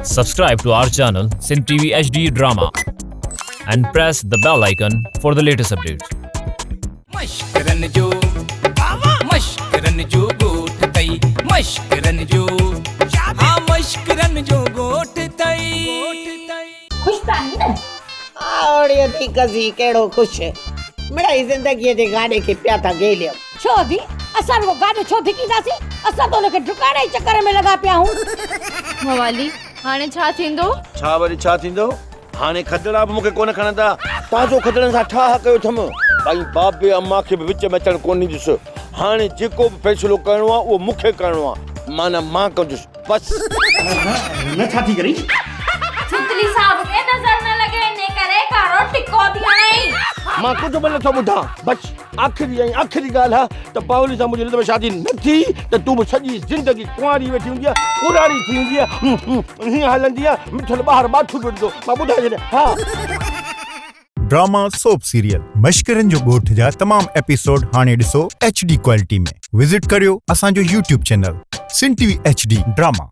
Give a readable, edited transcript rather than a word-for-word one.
Subscribe to our channel Sin TV HD Drama and press the bell icon for the latest updates. मश्करन जो मश्करन जो गोठ तई मश्करन जो हाँ मश्करन जो गोठ तई खुश था न और थी कज़ी कहिड़ो ख़ुशि मिड़ई ज़िंदगीअ जे गाॾे खे पिया था गेलियो छो थी असां वो गाॾो छो धिकींदासीं असां तो उनखे डुकाइण जे चक्कर में लॻा पिया आहियूं मवाली हाणे छा थींदो छा वरी छा थींदो हाणे खदड़ा बि मूंखे कोन खणंदा तव्हांजो खदड़नि सां ठाह कयो अथमि भाई बाबे अम्मा खे बि विच में अचणु कोन ॾींदुसि हाणे जेको बि फ़ैसिलो करिणो आहे उहो मूंखे करिणो आहे माना मां कंदुसि बसि न छा थी करी छितली साहब के नजर न लगे ने करे कारो टिको दियणई मां कुझु बि नथो ॿुधां बसि आख़िरी ॻाल्हि आहे त बावली सां मुंहिंजी में शादी न थी त तूं बि सॼी ज़िंदगी कुंवारी वेठी हूंदी आहे कुरारी थी हूंदी आहे हीअं हलंदी आहे मिठल ॿाहिरि बाथू ॾिठो मां ॿुधाए छॾियां हा ड्रामा सोप सीरियल मश्करन जो ॻोठ जा तमाम एपिसोड हाणे ॾिसो HD क्वालिटी में विजिट करियो असांजो YouTube चैनल सिन TV HD ड्रामा।